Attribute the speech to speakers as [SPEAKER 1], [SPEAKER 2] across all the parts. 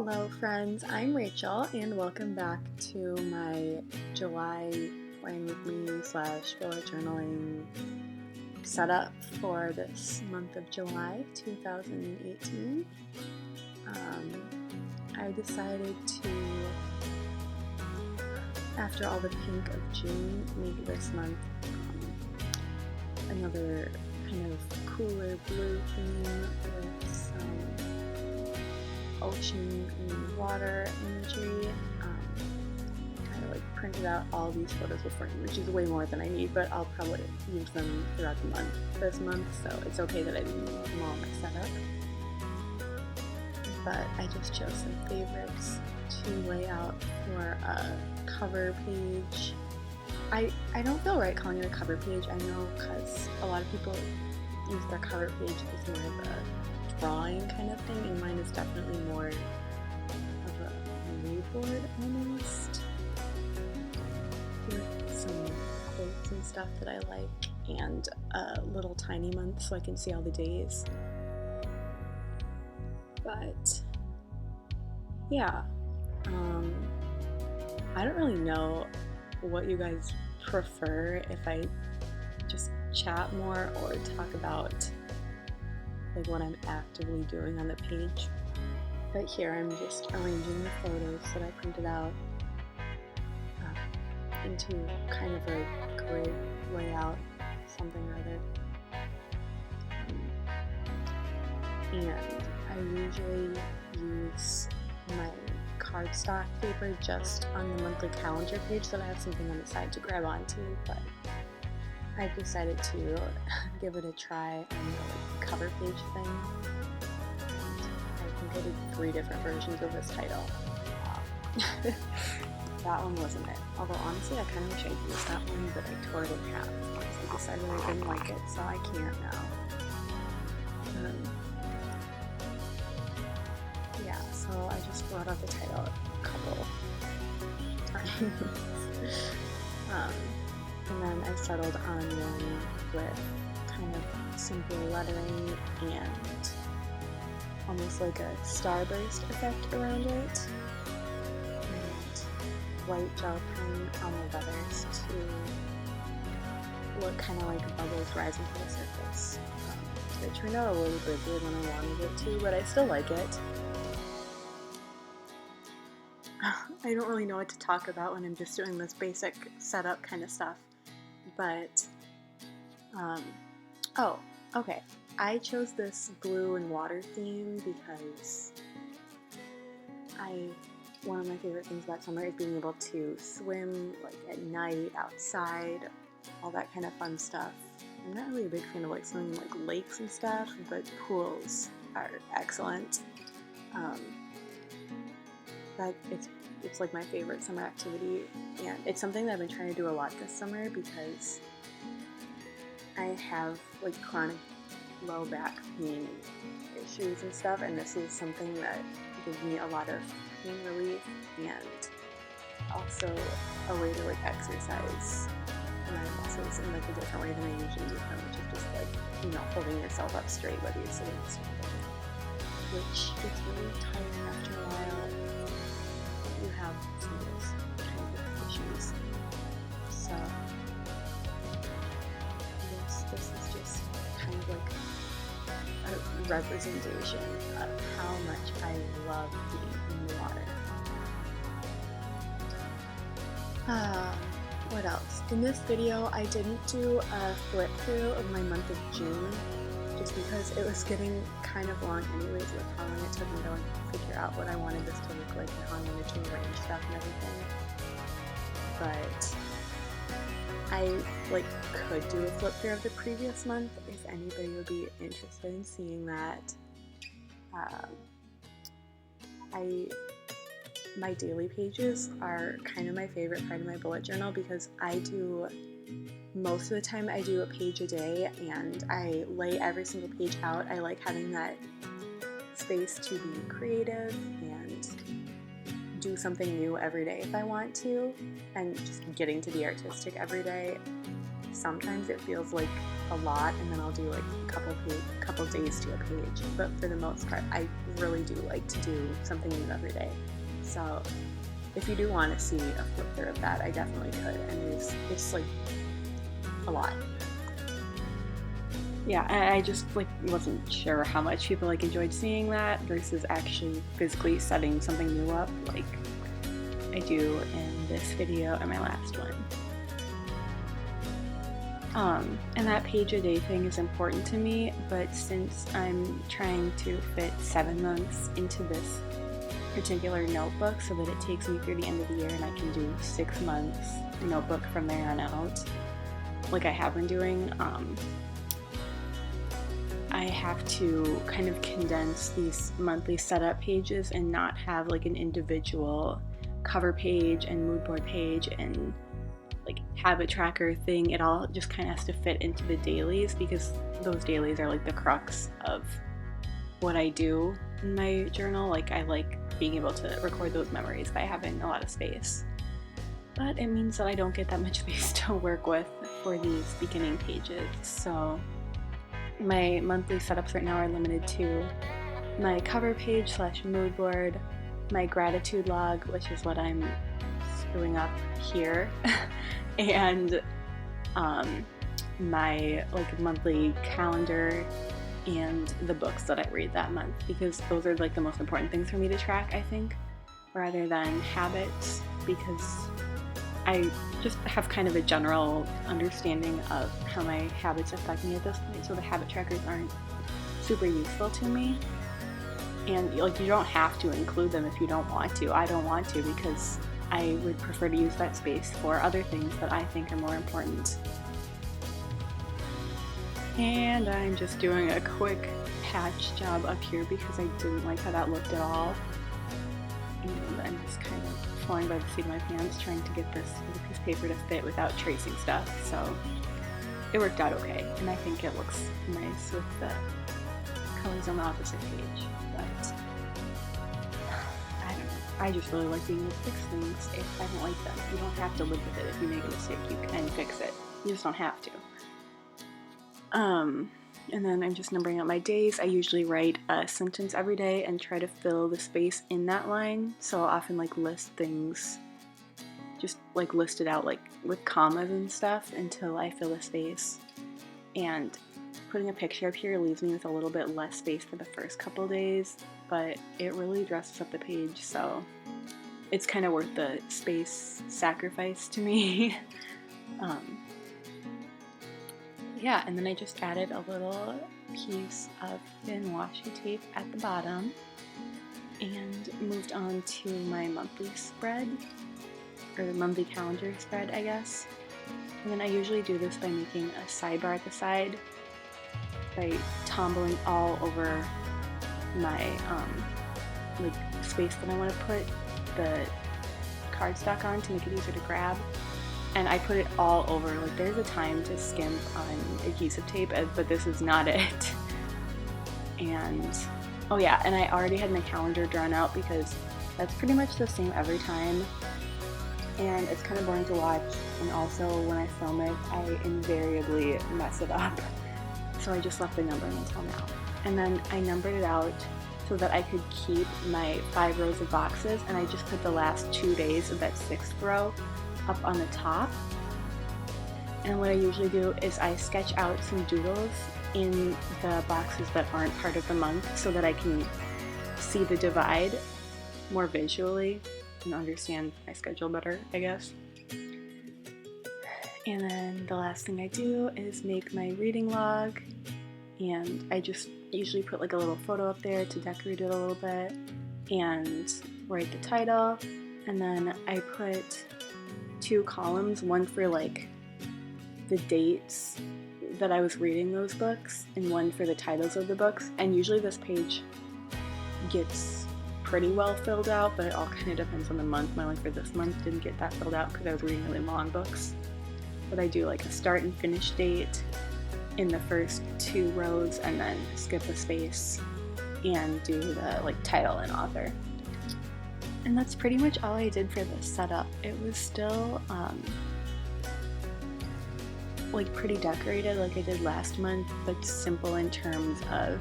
[SPEAKER 1] Hello friends, I'm Rachel and welcome back to my July playing with me / bullet journaling setup for this month of July 2018. I decided to, after all the pink of June, make this month another kind of cooler blue theme with some ocean and water imagery. Kind of like printed out all these photos before, which is way more than I need, but I'll probably use them throughout the month this month, so it's okay that I didn't use them all in my setup. But I just chose some favorites to lay out for a cover page. I don't feel right calling it a cover page, I know, because a lot of people use their cover page as more of a drawing kind of thing, and mine is definitely more of a mood board almost, with some quotes and stuff that I like, and a little tiny month so I can see all the days. But yeah, I don't really know what you guys prefer, if I just chat more or talk about like what I'm actively doing on the page. But here I'm just arranging the photos that I printed out into kind of a grid layout, something or other. And I usually use my cardstock paper just on the monthly calendar page so that I have something on the side to grab onto, but I've decided to give it a try on the cover page thing. I think I did 3 different versions of this title. That one wasn't it. Although honestly, I kind of wish I'd used that one, but I tore it in half because I decided I didn't like it, so I can't now. Yeah, so I just brought out the title a couple times. And then I settled on one with kind of simple lettering and almost like a starburst effect around it, and white gel pen on the letters to look kind of like bubbles rising to the surface. It turned out a little bigger than I wanted it to, but I still like it. I don't really know what to talk about when I'm just doing this basic setup kind of stuff, but, oh, okay. I chose this blue and water theme because one of my favorite things about summer is being able to swim, like, at night, outside, all that kind of fun stuff. I'm not really a big fan of, like, swimming in, like, lakes and stuff, but pools are excellent. It's like my favorite summer activity, and it's something that I've been trying to do a lot this summer because I have like chronic low back pain issues and stuff, and this is something that gives me a lot of pain relief and also a way to like exercise my muscles in like a different way than I usually use them, which is just like, holding yourself up straight whether you're sitting or standing, which gets really tiring after a while. You have some of those kind of issues. So this is just kind of like a representation of how much I love being in the water. What else? In this video, I didn't do a flip through of my month of June, just because it was getting kind of long anyways with how long it took me to figure out what I wanted this to look like and how I wanted to arrange stuff and everything. But I could do a flip through of the previous month if anybody would be interested in seeing that. My daily pages are kind of my favorite part of my bullet journal because most of the time I do a page a day and I lay every single page out. I like having that space to be creative and do something new every day if I want to, and just getting to be artistic every day. sometimes it feels like a lot, and then I'll do like a couple days to a page. But for the most part, I really do like to do something new every day. So if you do want to see a flip through of that, I definitely could. And it's like a lot. Yeah, I just like wasn't sure how much people like enjoyed seeing that versus actually physically setting something new up like I do in this video and my last one. And that page a day thing is important to me, but since I'm trying to fit 7 months into this particular notebook so that it takes me through the end of the year and I can do 6 months notebook from there on out, like I have been doing, I have to kind of condense these monthly setup pages and not have like an individual cover page and mood board page and like habit tracker thing. It all just kind of has to fit into the dailies, because those dailies are like the crux of what I do in my journal. Like I like being able to record those memories by having a lot of space. But it means that I don't get that much space to work with for these beginning pages. So my monthly setups right now are limited to my cover page / mood board, my gratitude log, which is what I'm screwing up here, and my like monthly calendar and the books that I read that month, because those are like the most important things for me to track, I think, rather than habits, because I just have kind of a general understanding of how my habits affect me at this point, so the habit trackers aren't super useful to me. And like, you don't have to include them if you don't want to. I don't want to, because I would prefer to use that space for other things that I think are more important. And I'm just doing a quick patch job up here because I didn't like how that looked at all. And I'm just kind of flying by the seat of my pants trying to get this piece of paper to fit without tracing stuff. So it worked out okay, and I think it looks nice with the colors on the opposite page. But I don't know. I just really like being able to fix things if I don't like them. You don't have to live with it. If you make a mistake, you can fix it. You just don't have to. And then I'm just numbering out my days. I usually write a sentence every day and try to fill the space in that line. So I'll often like list things, just like list it out like with commas and stuff until I fill the space. And putting a picture up here leaves me with a little bit less space for the first couple days, but it really dresses up the page, so it's kind of worth the space sacrifice to me. Yeah, and then I just added a little piece of thin washi tape at the bottom and moved on to my monthly spread, or the monthly calendar spread, I guess. And then I usually do this by making a sidebar at the side, by tumbling all over my like space that I want to put the cardstock on to make it easier to grab. And I put it all over. Like, there's a time to skimp on adhesive tape, but this is not it. And oh yeah, and I already had my calendar drawn out because that's pretty much the same every time, and it's kind of boring to watch, and also when I film it I invariably mess it up, so I just left the numbering until now. And then I numbered it out so that I could keep my 5 rows of boxes, and I just put the last 2 days of that 6th row up on the top. And what I usually do is I sketch out some doodles in the boxes that aren't part of the month so that I can see the divide more visually and understand my schedule better, I guess. And then the last thing I do is make my reading log, and I just usually put like a little photo up there to decorate it a little bit and write the title. And then I put 2 columns, one for like the dates that I was reading those books and one for the titles of the books. And usually this page gets pretty well filled out, but it all kind of depends on the month. My one for this month didn't get that filled out because I was reading really long books. But I do like a start and finish date in the first 2 rows and then skip a space and do the like title and author. And that's pretty much all I did for this setup. It was still like pretty decorated like I did last month, but simple in terms of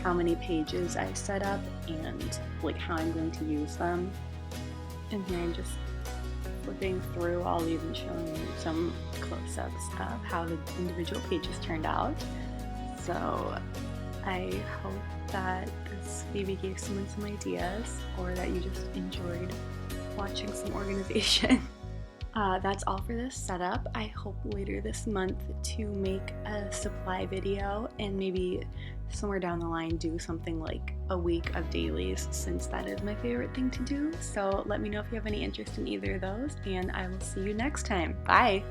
[SPEAKER 1] how many pages I set up and like how I'm going to use them. And here I'm just flipping through. I'll even show you some close-ups of how the individual pages turned out. So I hope that this maybe gave someone some ideas, or that you just enjoyed watching some organization. That's all for this setup. I hope later this month to make a supply video, and maybe somewhere down the line do something like a week of dailies, since that is my favorite thing to do. So let me know if you have any interest in either of those, and I will see you next time. Bye!